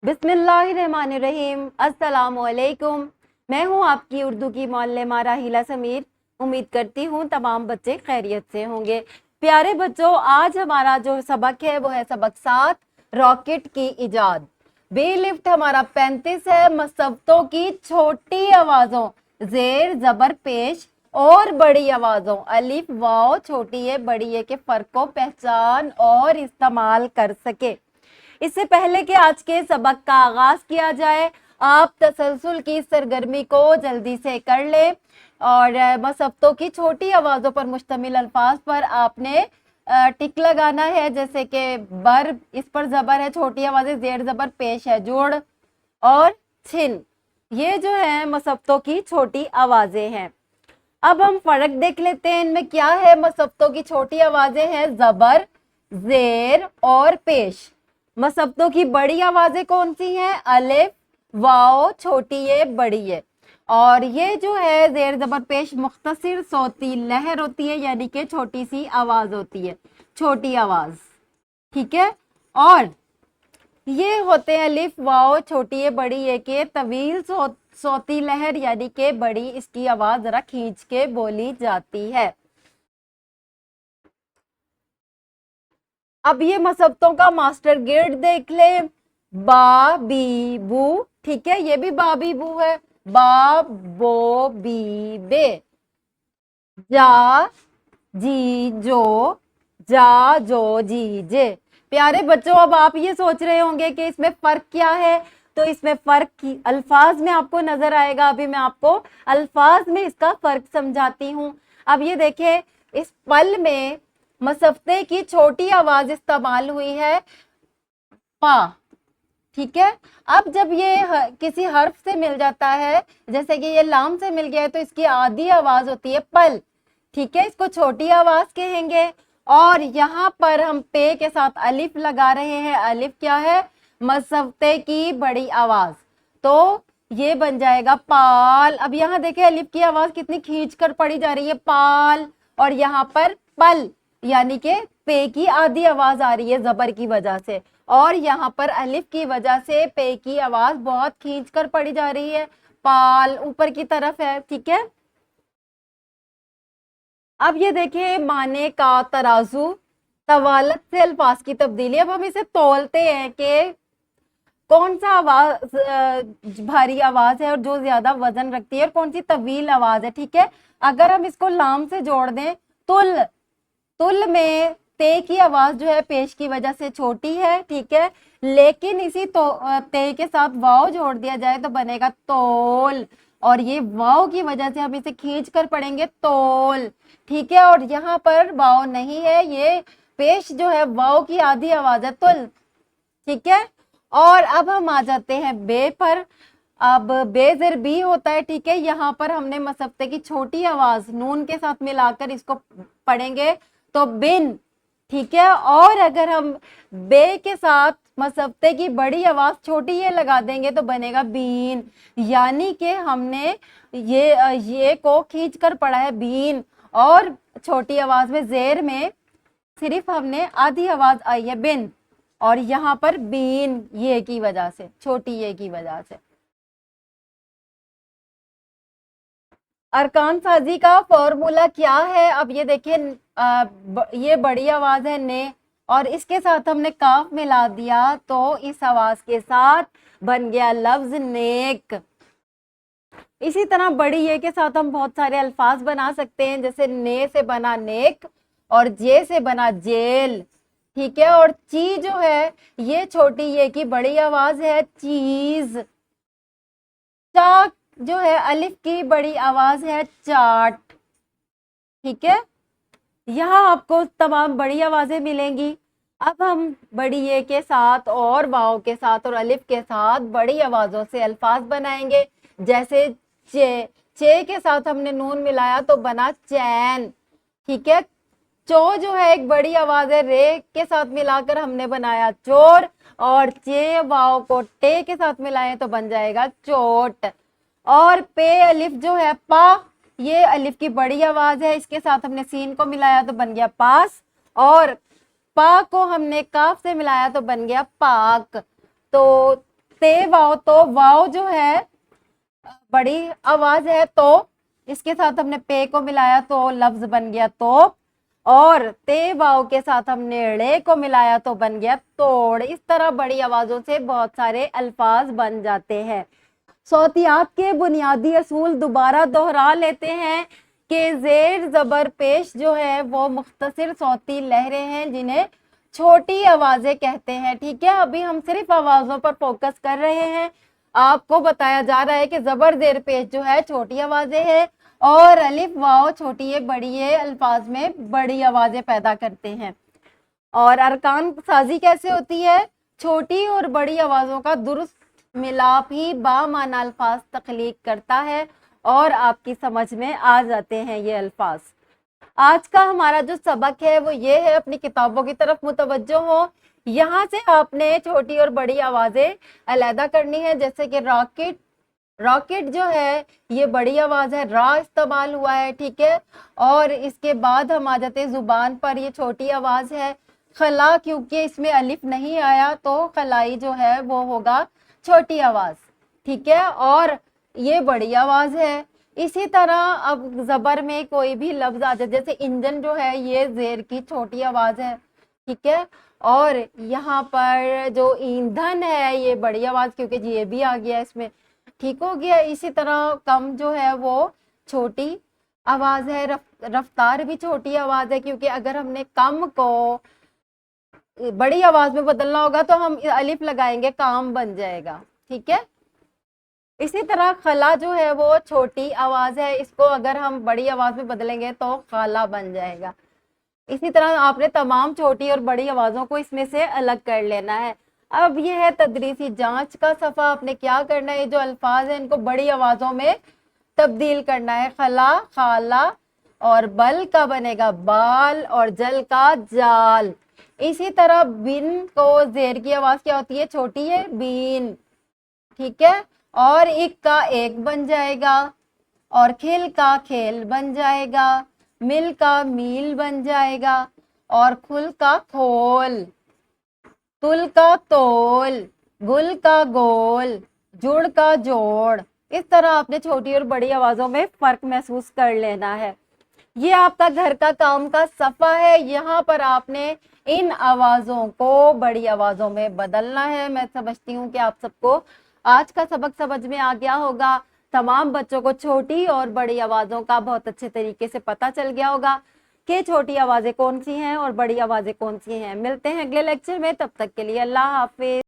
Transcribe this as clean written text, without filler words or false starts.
बिस्मिल्लाहिर्रहमानिर्रहीम। अस्सलामुअलैकुम। मैं हूँ आपकी उर्दू की मौल्लमा राहिला समीर। उम्मीद करती हूँ तमाम बच्चे खैरियत से होंगे। प्यारे बच्चों, आज हमारा जो सबक है वो है सबक 7, रॉकेट की इजाद। बेलिफ्ट हमारा 35 है। मसब्तों की छोटी आवाज़ों, जेर जबर पेश और बड़ी आवाज़ों, अलिफ वाव, छोटी है बड़ी है के फ़र्क को पहचान और इस्तेमाल कर सके। इससे पहले कि आज के सबक का आगाज किया जाए, आप तसलसल की सरगर्मी को जल्दी से कर लें और मसब्तों की छोटी आवाज़ों पर मुश्तमिल अल्फाज पर आपने टिक लगाना है। जैसे कि बर, इस पर जबर है, छोटी आवाज़ें, जेर जबर पेश है, जोड़ और छिन, ये जो है मसब्तों की छोटी आवाज़ें हैं। अब हम फर्क देख लेते हैं इनमें क्या है। मसब्तों की छोटी आवाज़ें हैं जबर, जेर और पेश। मसब्तों की बड़ी आवाजें कौन सी हैं? अलिफ, वाओ, छोटी है बड़ी है। और ये जो है जेर जबर पेश मुख्तसिर सोती लहर होती है, यानी कि छोटी सी आवाज होती है, छोटी आवाज, ठीक है। और ये होते हैं अलिफ, वाओ, छोटी है बड़ी है के तवील सोती लहर, यानी कि बड़ी, इसकी आवाज जरा खींच के बोली जाती है। अब ये मसब्तों का मास्टर गिर्ड देख ले। बा बी बू, ठीक है, ये भी बा बी बू है। बा बो बी बे। जा जी जो, जा जो जी जे। प्यारे बच्चों, अब आप ये सोच रहे होंगे कि इसमें फर्क क्या है। तो इसमें फर्क अल्फाज में आपको नजर आएगा। अभी मैं आपको अल्फाज में इसका फर्क समझाती हूँ। अब ये देखें, इस पल में मसफ्ते की छोटी आवाज इस्तेमाल हुई है, पा, ठीक है। अब जब ये किसी हर्फ से मिल जाता है, जैसे कि ये लाम से मिल गया है, तो इसकी आधी आवाज होती है पल, ठीक है, इसको छोटी आवाज कहेंगे। और यहाँ पर हम पे के साथ अलिफ लगा रहे हैं। अलिफ क्या है? मसफ्ते की बड़ी आवाज, तो ये बन जाएगा पाल। अब यहाँ देखें अलिफ की आवाज कितनी खींच कर पड़ी जा रही है, पाल। और यहाँ पर पल, यानी कि पे की आधी आवाज आ रही है जबर की वजह से, और यहाँ पर अलिफ की वजह से पे की आवाज बहुत खींच कर पड़ी जा रही है, पाल ऊपर की तरफ है, ठीक है। अब ये देखिए माने का तराजू, तवालत से अल्फाज की तब्दीली। अब हम इसे तोलते हैं कि कौन सा आवाज भारी आवाज है और जो ज्यादा वजन रखती है, और कौन सी तवील आवाज है, ठीक है। अगर हम इसको लाम से जोड़ दें, तुल, तुल में ते की आवाज जो है पेश की वजह से छोटी है, ठीक है, लेकिन इसी तो ते के साथ वाव जोड़ दिया जाए तो बनेगा तोल, और ये वाव की वजह से हम इसे खींच कर पढ़ेंगे तोल, ठीक है। और यहाँ पर वाव नहीं है, ये पेश जो है वाव की आधी आवाज है, तुल, ठीक है। और अब हम आ जाते हैं बे पर। अब बेजर बी होता है, ठीक है, यहाँ पर हमने मसफ्ते की छोटी आवाज नून के साथ मिलाकर इसको पढ़ेंगे तो बिन, ठीक है। और अगर हम बे के साथ मसफ्ते की बड़ी आवाज छोटी ये लगा देंगे तो बनेगा बीन, यानी कि हमने ये को खींच कर पढ़ा है बीन। और छोटी आवाज में जेर में सिर्फ हमने आधी आवाज आई है बिन, और यहाँ पर बीन ये की वजह से, छोटी ये की वजह से। अरकान साजी का फॉर्मूला क्या है? अब ये देखिए, ये बड़ी आवाज है ने, और इसके साथ हमने काफ मिला दिया तो इस आवाज के साथ बन गया लफ्ज नेक। इसी तरह बड़ी ये के साथ हम बहुत सारे अल्फाज बना सकते हैं, जैसे ने से बना नेक और जे से बना जेल, ठीक है। और ची जो है ये छोटी ये की बड़ी आवाज है, चीज। चा जो है अलिफ की बड़ी आवाज है, चाट, ठीक है। यहाँ आपको तमाम बड़ी आवाजें मिलेंगी। अब हम बड़ी ये के साथ और वाव के साथ और अलिफ के साथ बड़ी आवाजों से अल्फाज बनाएंगे, जैसे चे, चे के साथ हमने नून मिलाया तो बना चैन, ठीक है। चो जो है एक बड़ी आवाज है, रे के साथ मिलाकर हमने बनाया चोर, और चे वाव को टे के साथ मिलाएं तो बन जाएगा चोट। और पे अलिफ जो है पा, ये अलिफ की बड़ी आवाज है, इसके साथ हमने सीन को मिलाया तो बन गया पास, और पा को हमने काफ से मिलाया तो बन गया पाक। तो ते वाव, तो वाव जो है बड़ी आवाज है, तो इसके साथ हमने पे को मिलाया तो लफ्ज बन गया तोप, और ते वाव के साथ हमने ड़े को मिलाया तो बन गया तोड़। इस तरह बड़ी आवाजों से बहुत सारे अल्फाज बन जाते हैं। सौतियात के बुनियादी असूल दोबारा दोहरा लेते हैं कि जेर जबर पेश जो है वो मुख्तसर सौती लहरें हैं जिन्हें छोटी आवाजें कहते हैं। ठीक है, अभी हम सिर्फ आवाजों पर फोकस कर रहे हैं। आपको बताया जा रहा है कि जबर जेर पेश जो है छोटी आवाजें हैं, और अलिफ वाव छोटी है बड़ी है अल्फाज में बड़ी आवाजें पैदा करते हैं। और अरकान साजी कैसे होती है? छोटी और बड़ी आवाजों का दुरुस्त मिलाप ही बामाना अल्फाज तख्लीक करता है, और आपकी समझ में आ जाते हैं ये अल्फाज। आज का हमारा जो सबक है वो ये है, अपनी किताबों की तरफ मुतवज्जो हो। यहाँ से आपने छोटी और बड़ी आवाजें अलहदा करनी है, जैसे कि रॉकेट, रॉकेट जो है ये बड़ी आवाज है, रा इस्तेमाल हुआ है। ठीक है, और इसके बाद हम आ जाते हैं जुबान पर, ये छोटी आवाज है। खला, क्योंकि इसमें अलिफ नहीं आया तो खलाई जो है वो होगा छोटी आवाज। ठीक है, और ये बड़ी आवाज है। इसी तरह अब जबर में कोई भी लफ्ज आ जाए, जैसे इंजन जो है ये जेर की छोटी आवाज है। ठीक है, और यहाँ पर जो ईंधन है ये बड़ी आवाज, क्योंकि ये भी आ गया इसमें। ठीक हो गया। इसी तरह कम जो है वो छोटी आवाज है, रफ्तार भी छोटी आवाज है, क्योंकि अगर हमने कम को बड़ी आवाज में बदलना होगा तो हम अलिफ लगाएंगे, काम बन जाएगा। ठीक है, इसी तरह खला जो है वो छोटी आवाज है, इसको अगर हम बड़ी आवाज में बदलेंगे तो खाला बन जाएगा। इसी तरह आपने तमाम छोटी और बड़ी आवाजों को इसमें से अलग कर लेना है। अब ये है तदरीसी जांच का सफ़ा। आपने क्या करना है, ये जो अल्फाज हैं इनको बड़ी आवाजों में तब्दील करना है। खला, खाला, और बल का बनेगा बाल, और जल का जाल। इसी तरह बिन को जेर की आवाज क्या होती है? छोटी है, बीन। ठीक है, और इक का एक बन जाएगा, और खिल का खेल बन जाएगा, मिल का मील बन जाएगा, और खुल का खोल, तुल का तोल, गुल का गोल, जुड़ का जोड़। इस तरह आपने छोटी और बड़ी आवाजों में फर्क महसूस कर लेना है। ये आपका घर का काम का सफ़ा है। यहाँ पर आपने इन आवाजों को बड़ी आवाजों में बदलना है। मैं समझती हूँ कि आप सबको आज का सबक समझ में आ गया होगा। तमाम बच्चों को छोटी और बड़ी आवाजों का बहुत अच्छे तरीके से पता चल गया होगा कि छोटी आवाजें कौन सी हैं और बड़ी आवाजें कौन सी हैं। मिलते हैं अगले लेक्चर में, तब तक के लिए अल्लाह हाफिज।